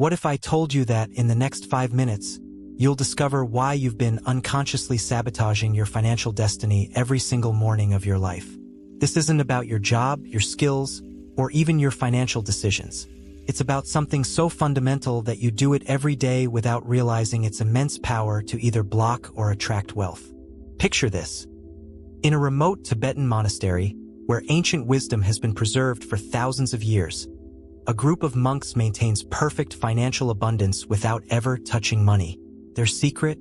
What if I told you that in the next 5 minutes, you'll discover why you've been unconsciously sabotaging your financial destiny every single morning of your life? This isn't about your job, your skills, or even your financial decisions. It's about something so fundamental that you do it every day without realizing its immense power to either block or attract wealth. Picture this. In a remote Tibetan monastery, where ancient wisdom has been preserved for thousands of years, a group of monks maintains perfect financial abundance without ever touching money. Their secret?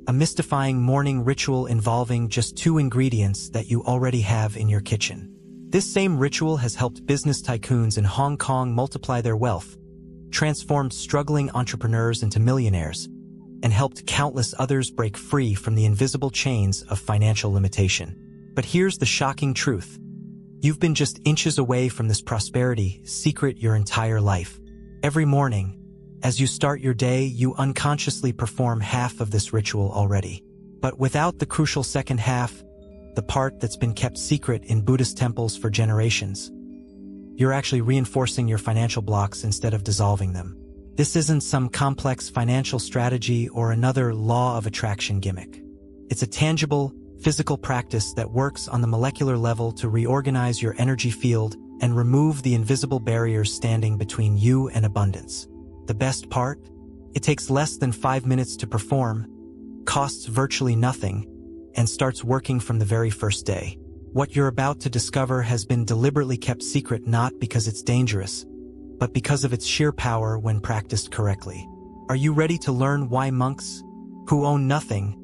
A mystifying morning ritual involving just 2 ingredients that you already have in your kitchen. This same ritual has helped business tycoons in Hong Kong multiply their wealth, transformed struggling entrepreneurs into millionaires, and helped countless others break free from the invisible chains of financial limitation. But here's the shocking truth. You've been just inches away from this prosperity secret your entire life. Every morning, as you start your day, you unconsciously perform half of this ritual already. But without the crucial second half, the part that's been kept secret in Buddhist temples for generations, you're actually reinforcing your financial blocks instead of dissolving them. This isn't some complex financial strategy or another law of attraction gimmick. It's a tangible, physical practice that works on the molecular level to reorganize your energy field and remove the invisible barriers standing between you and abundance. The best part? It takes less than 5 minutes to perform, costs virtually nothing, and starts working from the very first day. What you're about to discover has been deliberately kept secret not because it's dangerous, but because of its sheer power when practiced correctly. Are you ready to learn why monks, who own nothing,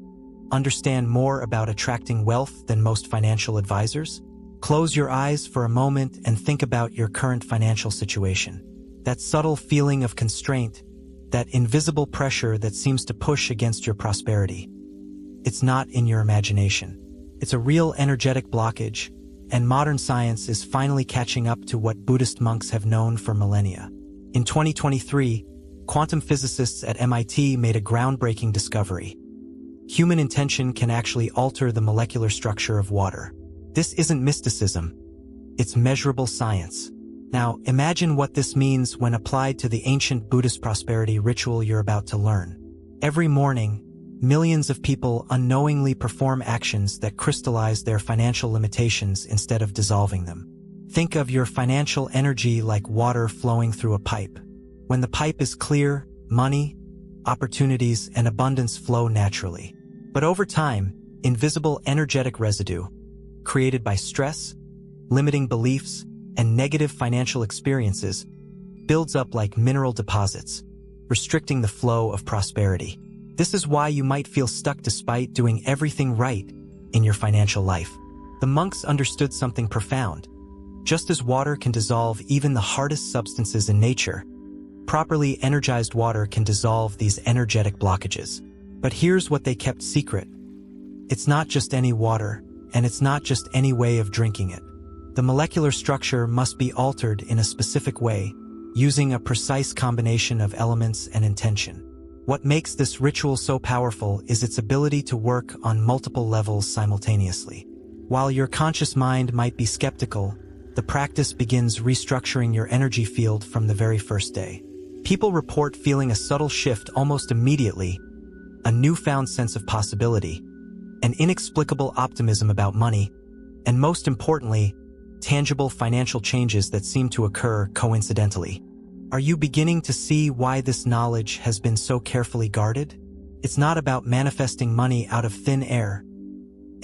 understand more about attracting wealth than most financial advisors? Close your eyes for a moment and think about your current financial situation. That subtle feeling of constraint, that invisible pressure that seems to push against your prosperity. It's not in your imagination. It's a real energetic blockage, and modern science is finally catching up to what Buddhist monks have known for millennia. In 2023, quantum physicists at MIT made a groundbreaking discovery. Human intention can actually alter the molecular structure of water. This isn't mysticism. It's measurable science. Now, imagine what this means when applied to the ancient Buddhist prosperity ritual you're about to learn. Every morning, millions of people unknowingly perform actions that crystallize their financial limitations instead of dissolving them. Think of your financial energy like water flowing through a pipe. When the pipe is clear, money, opportunities, and abundance flow naturally. But over time, invisible energetic residue, created by stress, limiting beliefs, and negative financial experiences, builds up like mineral deposits, restricting the flow of prosperity. This is why you might feel stuck despite doing everything right in your financial life. The monks understood something profound. Just as water can dissolve even the hardest substances in nature, properly energized water can dissolve these energetic blockages. But here's what they kept secret. It's not just any water, and it's not just any way of drinking it. The molecular structure must be altered in a specific way, using a precise combination of elements and intention. What makes this ritual so powerful is its ability to work on multiple levels simultaneously. While your conscious mind might be skeptical, the practice begins restructuring your energy field from the very first day. People report feeling a subtle shift almost immediately, a newfound sense of possibility, an inexplicable optimism about money, and most importantly, tangible financial changes that seem to occur coincidentally. Are you beginning to see why this knowledge has been so carefully guarded? It's not about manifesting money out of thin air.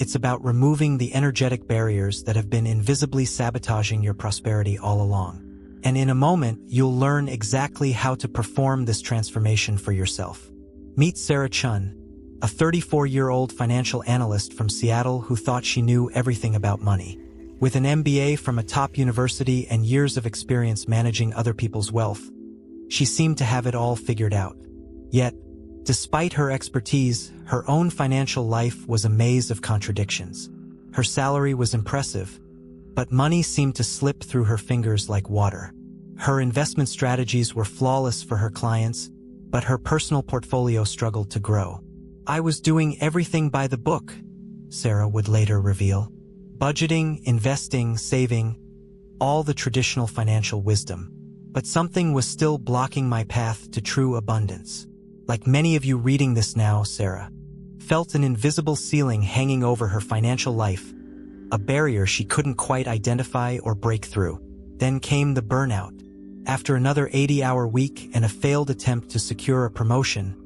It's about removing the energetic barriers that have been invisibly sabotaging your prosperity all along. And in a moment, you'll learn exactly how to perform this transformation for yourself. Meet Sarah Chun, a 34-year-old financial analyst from Seattle who thought she knew everything about money. With an MBA from a top university and years of experience managing other people's wealth, she seemed to have it all figured out. Yet, despite her expertise, her own financial life was a maze of contradictions. Her salary was impressive, but money seemed to slip through her fingers like water. Her investment strategies were flawless for her clients, but her personal portfolio struggled to grow. "I was doing everything by the book," Sarah would later reveal. Budgeting, investing, saving, all the traditional financial wisdom. But something was still blocking my path to true abundance. Like many of you reading this now, Sarah felt an invisible ceiling hanging over her financial life, a barrier she couldn't quite identify or break through. Then came the burnout. After another 80-hour week and a failed attempt to secure a promotion,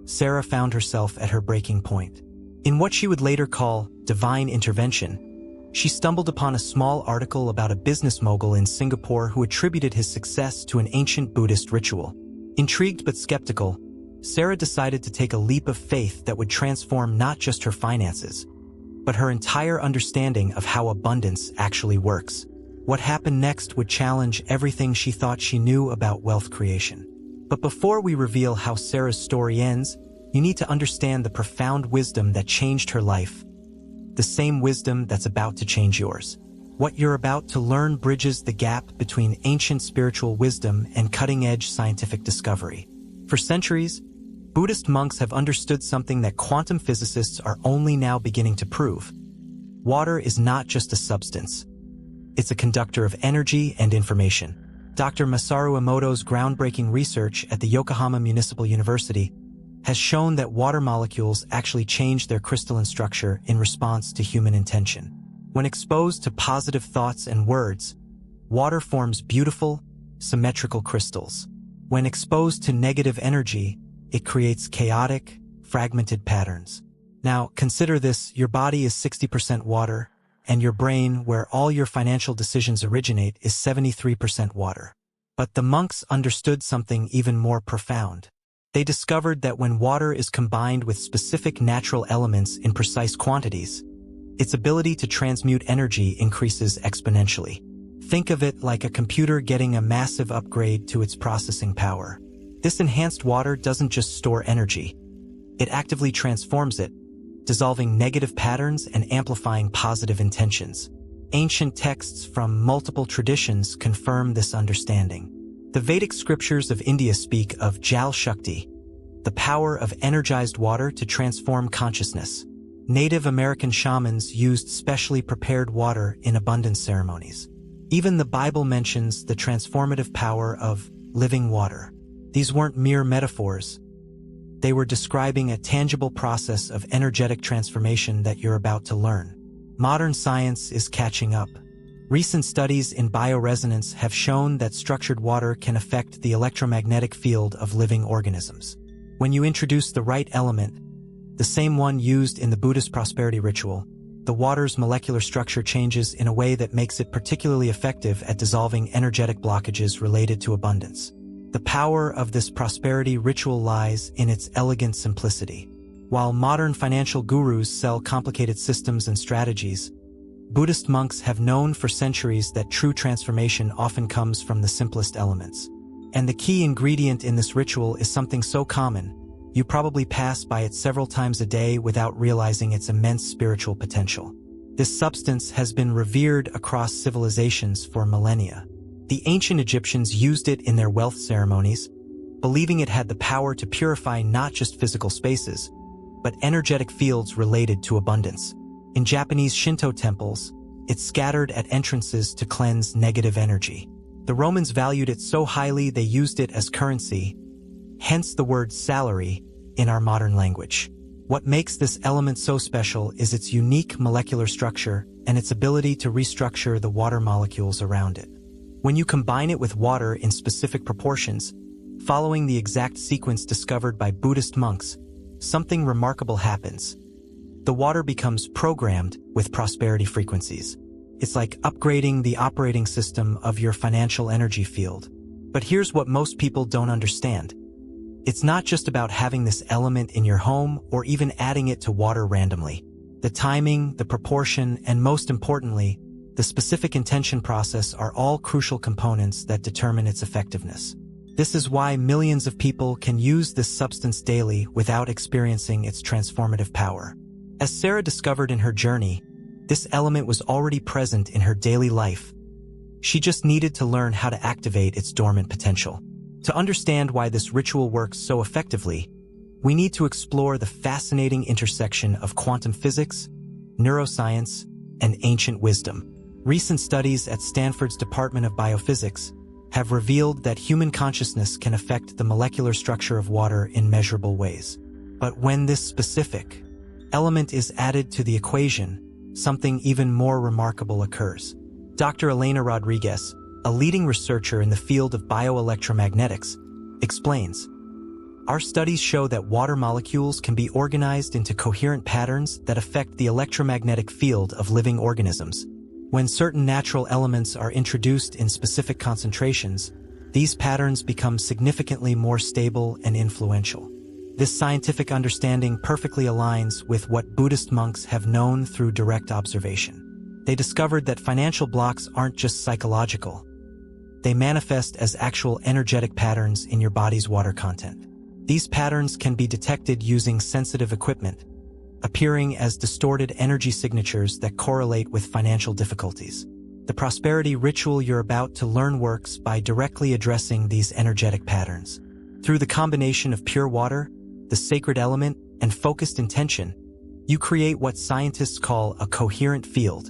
Sarah found herself at her breaking point. In what she would later call divine intervention, she stumbled upon a small article about a business mogul in Singapore who attributed his success to an ancient Buddhist ritual. Intrigued but skeptical, Sarah decided to take a leap of faith that would transform not just her finances, but her entire understanding of how abundance actually works. What happened next would challenge everything she thought she knew about wealth creation. But before we reveal how Sarah's story ends, you need to understand the profound wisdom that changed her life. The same wisdom that's about to change yours. What you're about to learn bridges the gap between ancient spiritual wisdom and cutting-edge scientific discovery. For centuries, Buddhist monks have understood something that quantum physicists are only now beginning to prove. Water is not just a substance. It's a conductor of energy and information. Dr. Masaru Emoto's groundbreaking research at the Yokohama Municipal University has shown that water molecules actually change their crystalline structure in response to human intention. When exposed to positive thoughts and words, water forms beautiful, symmetrical crystals. When exposed to negative energy, it creates chaotic, fragmented patterns. Now, consider this: your body is 60% water, and your brain, where all your financial decisions originate, is 73% water. But the monks understood something even more profound. They discovered that when water is combined with specific natural elements in precise quantities, its ability to transmute energy increases exponentially. Think of it like a computer getting a massive upgrade to its processing power. This enhanced water doesn't just store energy. It actively transforms it, dissolving negative patterns and amplifying positive intentions. Ancient texts from multiple traditions confirm this understanding. The Vedic scriptures of India speak of Jal Shakti, the power of energized water to transform consciousness. Native American shamans used specially prepared water in abundance ceremonies. Even the Bible mentions the transformative power of living water. These weren't mere metaphors. They were describing a tangible process of energetic transformation that you're about to learn. Modern science is catching up. Recent studies in bioresonance have shown that structured water can affect the electromagnetic field of living organisms. When you introduce the right element, the same one used in the Buddhist prosperity ritual, the water's molecular structure changes in a way that makes it particularly effective at dissolving energetic blockages related to abundance. The power of this prosperity ritual lies in its elegant simplicity. While modern financial gurus sell complicated systems and strategies, Buddhist monks have known for centuries that true transformation often comes from the simplest elements. And the key ingredient in this ritual is something so common, you probably pass by it several times a day without realizing its immense spiritual potential. This substance has been revered across civilizations for millennia. The ancient Egyptians used it in their wealth ceremonies, believing it had the power to purify not just physical spaces, but energetic fields related to abundance. In Japanese Shinto temples, it's scattered at entrances to cleanse negative energy. The Romans valued it so highly they used it as currency, hence the word salary in our modern language. What makes this element so special is its unique molecular structure and its ability to restructure the water molecules around it. When you combine it with water in specific proportions, following the exact sequence discovered by Buddhist monks, something remarkable happens. The water becomes programmed with prosperity frequencies. It's like upgrading the operating system of your financial energy field. But here's what most people don't understand. It's not just about having this element in your home or even adding it to water randomly. The timing, the proportion, and most importantly, the specific intention process are all crucial components that determine its effectiveness. This is why millions of people can use this substance daily without experiencing its transformative power. As Sarah discovered in her journey, this element was already present in her daily life. She just needed to learn how to activate its dormant potential. To understand why this ritual works so effectively, we need to explore the fascinating intersection of quantum physics, neuroscience, and ancient wisdom. Recent studies at Stanford's Department of Biophysics have revealed that human consciousness can affect the molecular structure of water in measurable ways. But when this specific element is added to the equation, something even more remarkable occurs. Dr. Elena Rodriguez, a leading researcher in the field of bioelectromagnetics, explains, "Our studies show that water molecules can be organized into coherent patterns that affect the electromagnetic field of living organisms. When certain natural elements are introduced in specific concentrations, these patterns become significantly more stable and influential." This scientific understanding perfectly aligns with what Buddhist monks have known through direct observation. They discovered that financial blocks aren't just psychological. They manifest as actual energetic patterns in your body's water content. These patterns can be detected using sensitive equipment, appearing as distorted energy signatures that correlate with financial difficulties. The prosperity ritual you're about to learn works by directly addressing these energetic patterns. Through the combination of pure water, the sacred element, and focused intention, you create what scientists call a coherent field,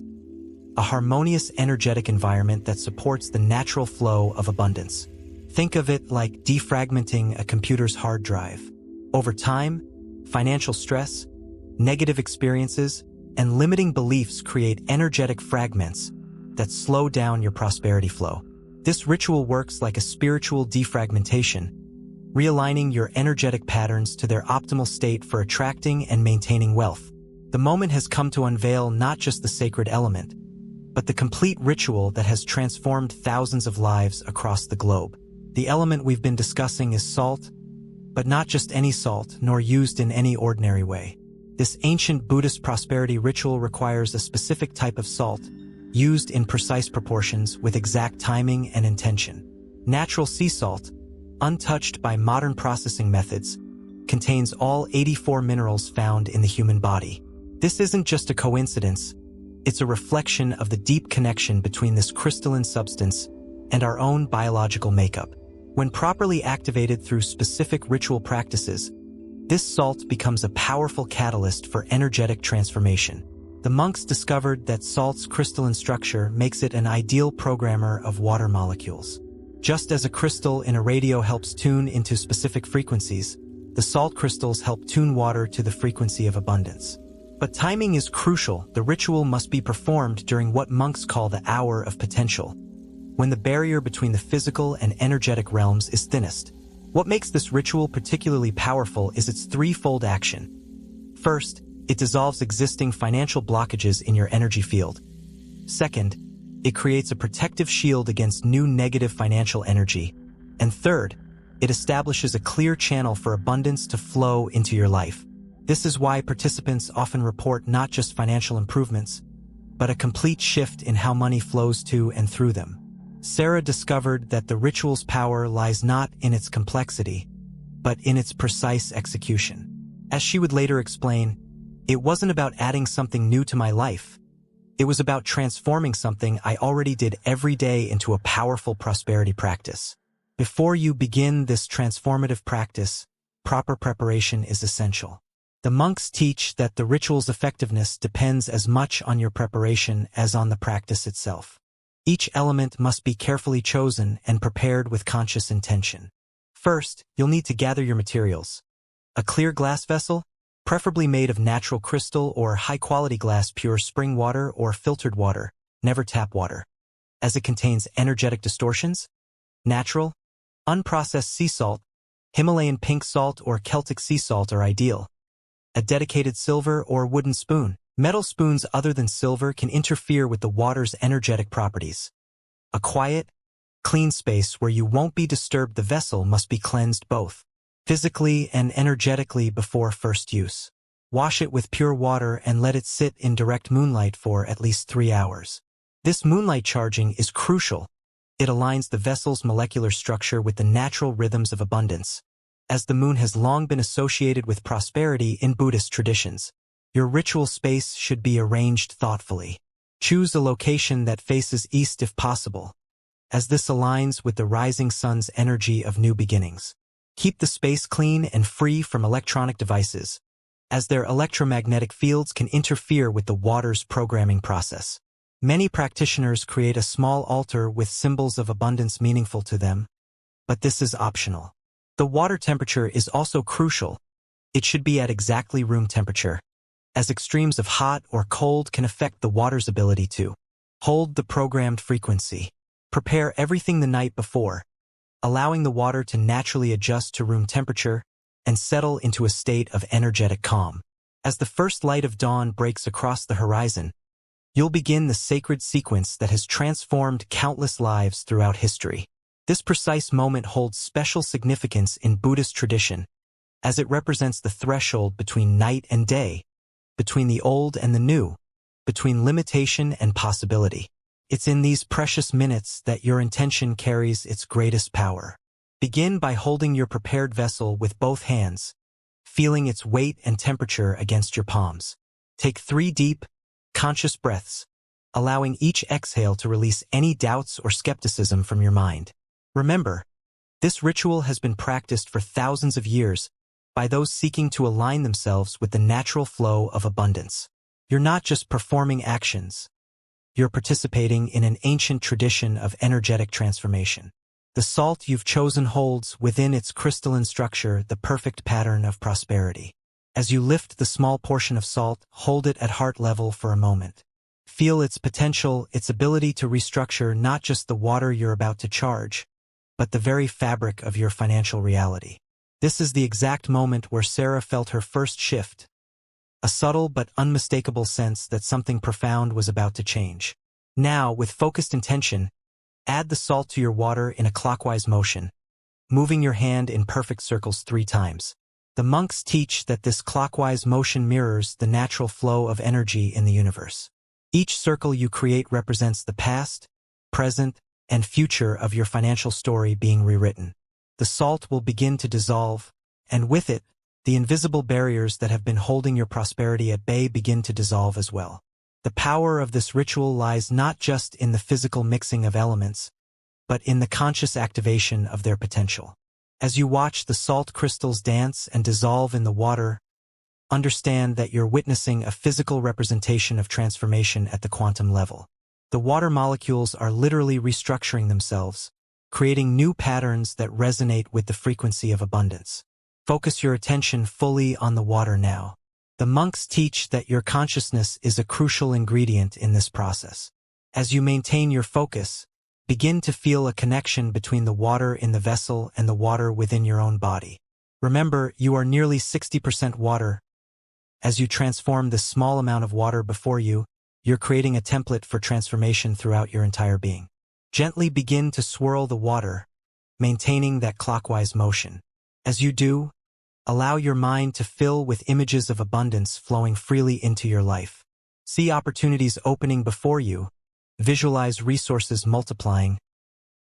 a harmonious energetic environment that supports the natural flow of abundance. Think of it like defragmenting a computer's hard drive. Over time, financial stress, negative experiences, and limiting beliefs create energetic fragments that slow down your prosperity flow. This ritual works like a spiritual defragmentation, realigning your energetic patterns to their optimal state for attracting and maintaining wealth. The moment has come to unveil not just the sacred element, but the complete ritual that has transformed thousands of lives across the globe. The element we've been discussing is salt, but not just any salt, nor used in any ordinary way. This ancient Buddhist prosperity ritual requires a specific type of salt, used in precise proportions with exact timing and intention. Natural sea salt, untouched by modern processing methods, contains all 84 minerals found in the human body. This isn't just a coincidence, it's a reflection of the deep connection between this crystalline substance and our own biological makeup. When properly activated through specific ritual practices, this salt becomes a powerful catalyst for energetic transformation. The monks discovered that salt's crystalline structure makes it an ideal programmer of water molecules. Just as a crystal in a radio helps tune into specific frequencies, the salt crystals help tune water to the frequency of abundance. But timing is crucial. The ritual must be performed during what monks call the hour of potential, when the barrier between the physical and energetic realms is thinnest. What makes this ritual particularly powerful is its threefold action. First, it dissolves existing financial blockages in your energy field. Second, it creates a protective shield against new negative financial energy. And third, it establishes a clear channel for abundance to flow into your life. This is why participants often report not just financial improvements, but a complete shift in how money flows to and through them. Sarah discovered that the ritual's power lies not in its complexity, but in its precise execution. As she would later explain, it wasn't about adding something new to my life. It was about transforming something I already did every day into a powerful prosperity practice. Before you begin this transformative practice, proper preparation is essential. The monks teach that the ritual's effectiveness depends as much on your preparation as on the practice itself. Each element must be carefully chosen and prepared with conscious intention. First, you'll need to gather your materials. A clear glass vessel, preferably made of natural crystal or high-quality glass, pure spring water or filtered water, never tap water, as it contains energetic distortions. Natural, unprocessed sea salt, Himalayan pink salt or Celtic sea salt are ideal. A dedicated silver or wooden spoon. Metal spoons other than silver can interfere with the water's energetic properties. A quiet, clean space where you won't be disturbed. The vessel must be cleansed both physically and energetically before first use. Wash it with pure water and let it sit in direct moonlight for at least 3 hours. This moonlight charging is crucial. It aligns the vessel's molecular structure with the natural rhythms of abundance. As the moon has long been associated with prosperity in Buddhist traditions, your ritual space should be arranged thoughtfully. Choose a location that faces east if possible, as this aligns with the rising sun's energy of new beginnings. Keep the space clean and free from electronic devices, as their electromagnetic fields can interfere with the water's programming process. Many practitioners create a small altar with symbols of abundance meaningful to them, but this is optional. The water temperature is also crucial. It should be at exactly room temperature, as extremes of hot or cold can affect the water's ability to hold the programmed frequency. Prepare everything the night before, allowing the water to naturally adjust to room temperature and settle into a state of energetic calm. As the first light of dawn breaks across the horizon, you'll begin the sacred sequence that has transformed countless lives throughout history. This precise moment holds special significance in Buddhist tradition, as it represents the threshold between night and day, between the old and the new, between limitation and possibility. It's in these precious minutes that your intention carries its greatest power. Begin by holding your prepared vessel with both hands, feeling its weight and temperature against your palms. Take 3 deep, conscious breaths, allowing each exhale to release any doubts or skepticism from your mind. Remember, this ritual has been practiced for thousands of years by those seeking to align themselves with the natural flow of abundance. You're not just performing actions, you're participating in an ancient tradition of energetic transformation. The salt you've chosen holds within its crystalline structure the perfect pattern of prosperity. As you lift the small portion of salt, hold it at heart level for a moment. Feel its potential, its ability to restructure not just the water you're about to charge, but the very fabric of your financial reality. This is the exact moment where Sarah felt her first shift, a subtle but unmistakable sense that something profound was about to change. Now, with focused intention, add the salt to your water in a clockwise motion, moving your hand in perfect circles 3 times. The monks teach that this clockwise motion mirrors the natural flow of energy in the universe. Each circle you create represents the past, present, and future of your financial story being rewritten. The salt will begin to dissolve, and with it, the invisible barriers that have been holding your prosperity at bay begin to dissolve as well. The power of this ritual lies not just in the physical mixing of elements, but in the conscious activation of their potential. As you watch the salt crystals dance and dissolve in the water, understand that you're witnessing a physical representation of transformation at the quantum level. The water molecules are literally restructuring themselves, creating new patterns that resonate with the frequency of abundance. Focus your attention fully on the water now. The monks teach that your consciousness is a crucial ingredient in this process. As you maintain your focus, begin to feel a connection between the water in the vessel and the water within your own body. Remember, you are nearly 60% water. As you transform this small amount of water before you, you're creating a template for transformation throughout your entire being. Gently begin to swirl the water, maintaining that clockwise motion. As you do, allow your mind to fill with images of abundance flowing freely into your life. See opportunities opening before you, visualize resources multiplying,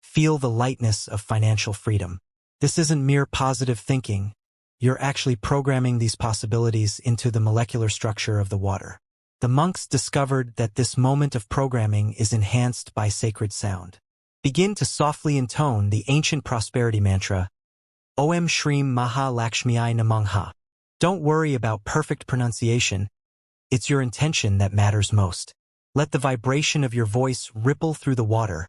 feel the lightness of financial freedom. This isn't mere positive thinking. You're actually programming these possibilities into the molecular structure of the water. The monks discovered that this moment of programming is enhanced by sacred sound. Begin to softly intone the ancient prosperity mantra, Om Shrim Maha Lakshmiai Namah. Don't worry about perfect pronunciation. It's your intention that matters most. Let the vibration of your voice ripple through the water,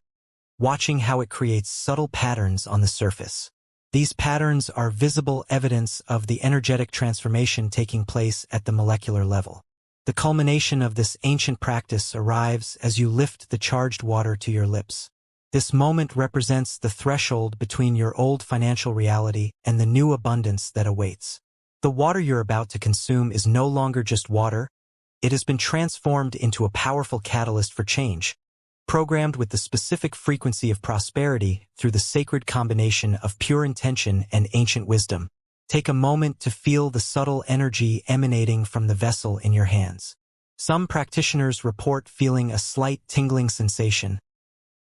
watching how it creates subtle patterns on the surface. These patterns are visible evidence of the energetic transformation taking place at the molecular level. The culmination of this ancient practice arrives as you lift the charged water to your lips. This moment represents the threshold between your old financial reality and the new abundance that awaits. The water you're about to consume is no longer just water. It has been transformed into a powerful catalyst for change, programmed with the specific frequency of prosperity through the sacred combination of pure intention and ancient wisdom. Take a moment to feel the subtle energy emanating from the vessel in your hands. Some practitioners report feeling a slight tingling sensation.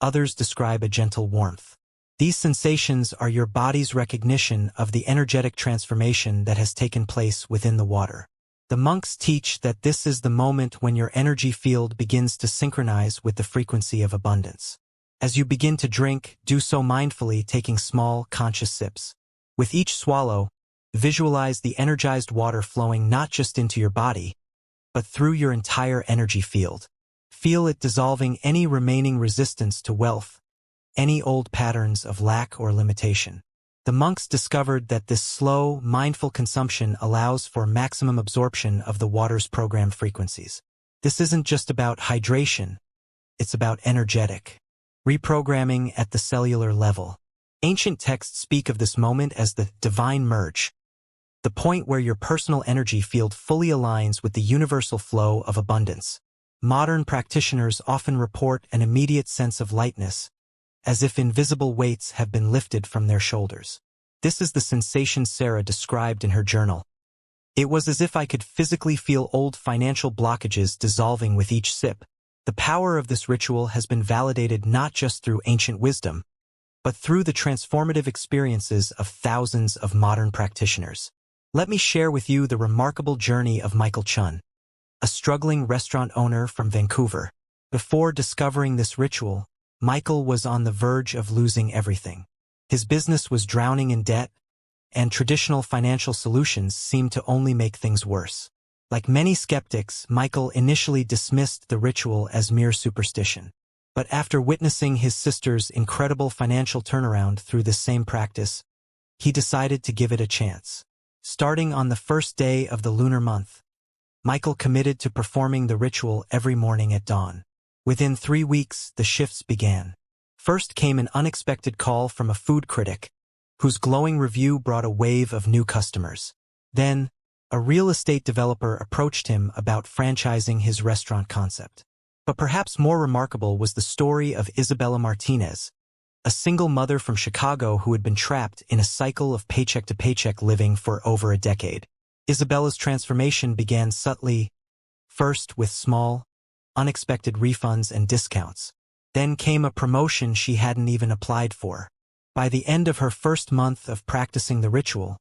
Others describe a gentle warmth. These sensations are your body's recognition of the energetic transformation that has taken place within the water. The monks teach that this is the moment when your energy field begins to synchronize with the frequency of abundance. As you begin to drink, do so mindfully, taking small, conscious sips. With each swallow, visualize the energized water flowing not just into your body, but through your entire energy field. Feel it dissolving any remaining resistance to wealth, any old patterns of lack or limitation. The monks discovered that this slow, mindful consumption allows for maximum absorption of the water's programmed frequencies. This isn't just about hydration, it's about energetic reprogramming at the cellular level. Ancient texts speak of this moment as the divine merge, the point where your personal energy field fully aligns with the universal flow of abundance. Modern practitioners often report an immediate sense of lightness, as if invisible weights have been lifted from their shoulders. This is the sensation Sarah described in her journal. It was as if I could physically feel old financial blockages dissolving with each sip. The power of this ritual has been validated not just through ancient wisdom, but through the transformative experiences of thousands of modern practitioners. Let me share with you the remarkable journey of Michael Chun, a struggling restaurant owner from Vancouver. Before discovering this ritual, Michael was on the verge of losing everything. His business was drowning in debt, and traditional financial solutions seemed to only make things worse. Like many skeptics, Michael initially dismissed the ritual as mere superstition. But after witnessing his sister's incredible financial turnaround through this same practice, he decided to give it a chance. Starting on the first day of the lunar month, Michael committed to performing the ritual every morning at dawn. Within 3 weeks, the shifts began. First came an unexpected call from a food critic, whose glowing review brought a wave of new customers. Then, a real estate developer approached him about franchising his restaurant concept. But perhaps more remarkable was the story of Isabella Martinez, a single mother from Chicago who had been trapped in a cycle of paycheck-to-paycheck living for over a decade. Isabella's transformation began subtly, first with small, unexpected refunds and discounts. Then came a promotion she hadn't even applied for. By the end of her first month of practicing the ritual,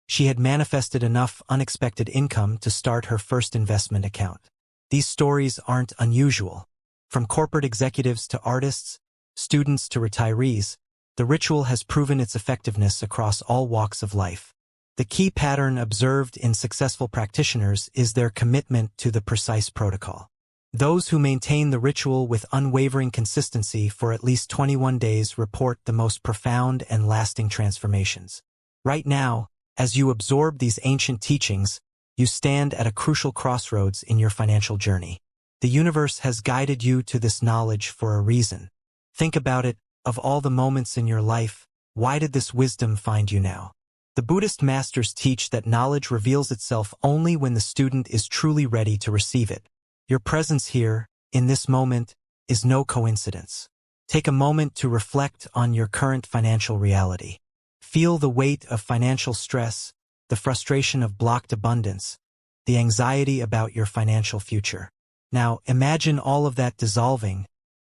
she had manifested enough unexpected income to start her first investment account. These stories aren't unusual. From corporate executives to artists, students to retirees, the ritual has proven its effectiveness across all walks of life. The key pattern observed in successful practitioners is their commitment to the precise protocol. Those who maintain the ritual with unwavering consistency for at least 21 days report the most profound and lasting transformations. Right now, as you absorb these ancient teachings, you stand at a crucial crossroads in your financial journey. The universe has guided you to this knowledge for a reason. Think about it, of all the moments in your life, why did this wisdom find you now? The Buddhist masters teach that knowledge reveals itself only when the student is truly ready to receive it. Your presence here, in this moment, is no coincidence. Take a moment to reflect on your current financial reality. Feel the weight of financial stress, the frustration of blocked abundance, the anxiety about your financial future. Now, imagine all of that dissolving,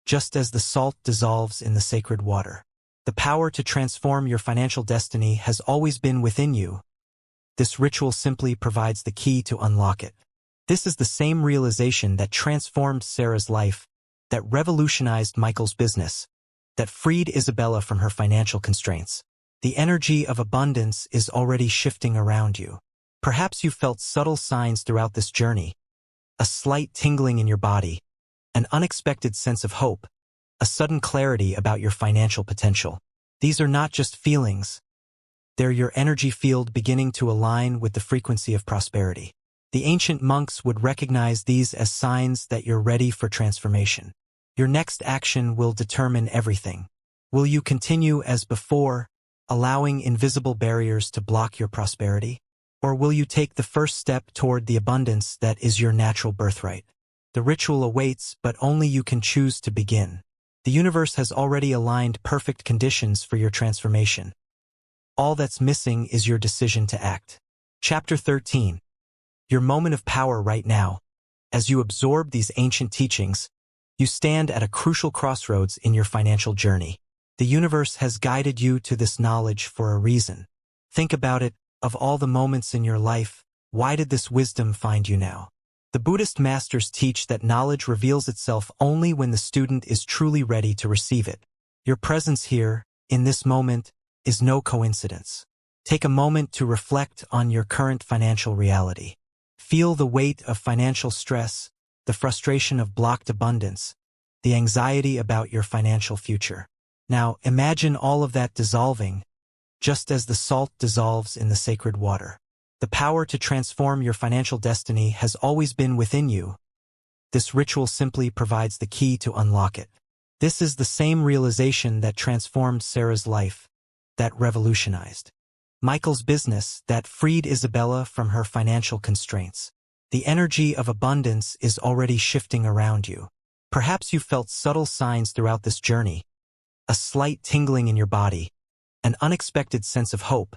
just as the salt dissolves in the sacred water. The power to transform your financial destiny has always been within you. This ritual simply provides the key to unlock it. This is the same realization that transformed Sarah's life, that revolutionized Michael's business, that freed Isabella from her financial constraints. The energy of abundance is already shifting around you. Perhaps you felt subtle signs throughout this journey, a slight tingling in your body, an unexpected sense of hope, a sudden clarity about your financial potential. These are not just feelings. They're your energy field beginning to align with the frequency of prosperity. The ancient monks would recognize these as signs that you're ready for transformation. Your next action will determine everything. Will you continue as before, allowing invisible barriers to block your prosperity? Or will you take the first step toward the abundance that is your natural birthright? The ritual awaits, but only you can choose to begin. The universe has already aligned perfect conditions for your transformation. All that's missing is your decision to act. Chapter 13. Your moment of power right now. As you absorb these ancient teachings, you stand at a crucial crossroads in your financial journey. The universe has guided you to this knowledge for a reason. Think about it, of all the moments in your life, why did this wisdom find you now? The Buddhist masters teach that knowledge reveals itself only when the student is truly ready to receive it. Your presence here, in this moment, is no coincidence. Take a moment to reflect on your current financial reality. Feel the weight of financial stress, the frustration of blocked abundance, the anxiety about your financial future. Now, imagine all of that dissolving, just as the salt dissolves in the sacred water. The power to transform your financial destiny has always been within you. This ritual simply provides the key to unlock it. This is the same realization that transformed Sarah's life, that revolutionized Michael's business, that freed Isabella from her financial constraints. The energy of abundance is already shifting around you. Perhaps you felt subtle signs throughout this journey, a slight tingling in your body, an unexpected sense of hope,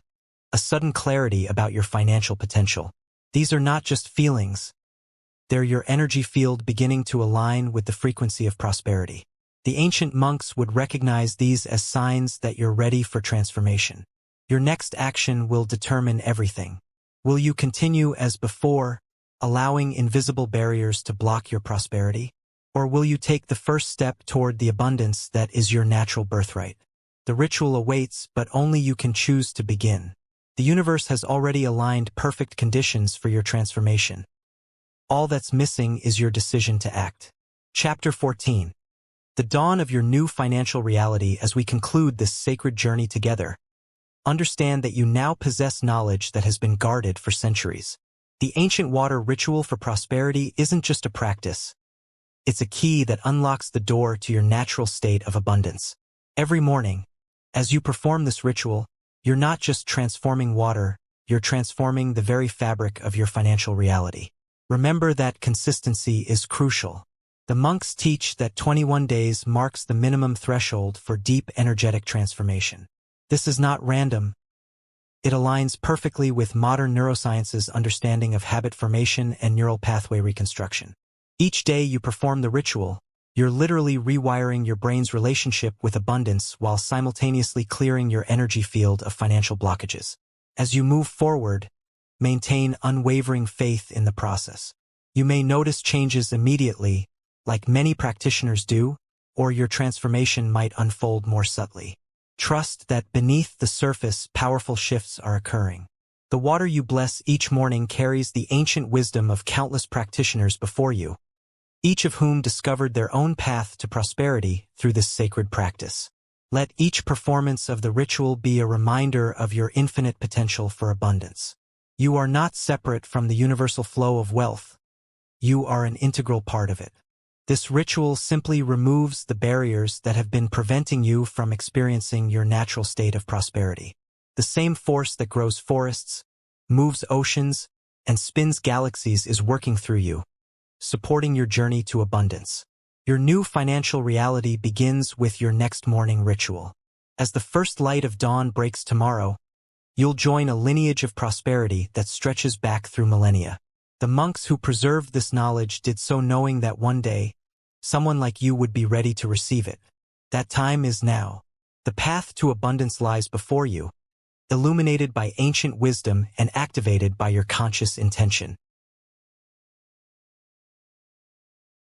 a sudden clarity about your financial potential. These are not just feelings. They're your energy field beginning to align with the frequency of prosperity. The ancient monks would recognize these as signs that you're ready for transformation. Your next action will determine everything. Will you continue as before, allowing invisible barriers to block your prosperity? Or will you take the first step toward the abundance that is your natural birthright? The ritual awaits, but only you can choose to begin. The universe has already aligned perfect conditions for your transformation. All that's missing is your decision to act. Chapter 14. The dawn of your new financial reality. As we conclude this sacred journey together, understand that you now possess knowledge that has been guarded for centuries. The ancient water ritual for prosperity isn't just a practice. It's a key that unlocks the door to your natural state of abundance. Every morning, as you perform this ritual, you're not just transforming water, you're transforming the very fabric of your financial reality. Remember that consistency is crucial. The monks teach that 21 days marks the minimum threshold for deep energetic transformation. This is not random. It aligns perfectly with modern neuroscience's understanding of habit formation and neural pathway reconstruction. Each day you perform the ritual, you're literally rewiring your brain's relationship with abundance while simultaneously clearing your energy field of financial blockages. As you move forward, maintain unwavering faith in the process. You may notice changes immediately, like many practitioners do, or your transformation might unfold more subtly. Trust that beneath the surface, powerful shifts are occurring. The water you bless each morning carries the ancient wisdom of countless practitioners before you, each of whom discovered their own path to prosperity through this sacred practice. Let each performance of the ritual be a reminder of your infinite potential for abundance. You are not separate from the universal flow of wealth. You are an integral part of it. This ritual simply removes the barriers that have been preventing you from experiencing your natural state of prosperity. The same force that grows forests, moves oceans, and spins galaxies is working through you, supporting your journey to abundance. Your new financial reality begins with your next morning ritual. As the first light of dawn breaks tomorrow, you'll join a lineage of prosperity that stretches back through millennia. The monks who preserved this knowledge did so knowing that one day, someone like you would be ready to receive it. That time is now. The path to abundance lies before you, illuminated by ancient wisdom and activated by your conscious intention.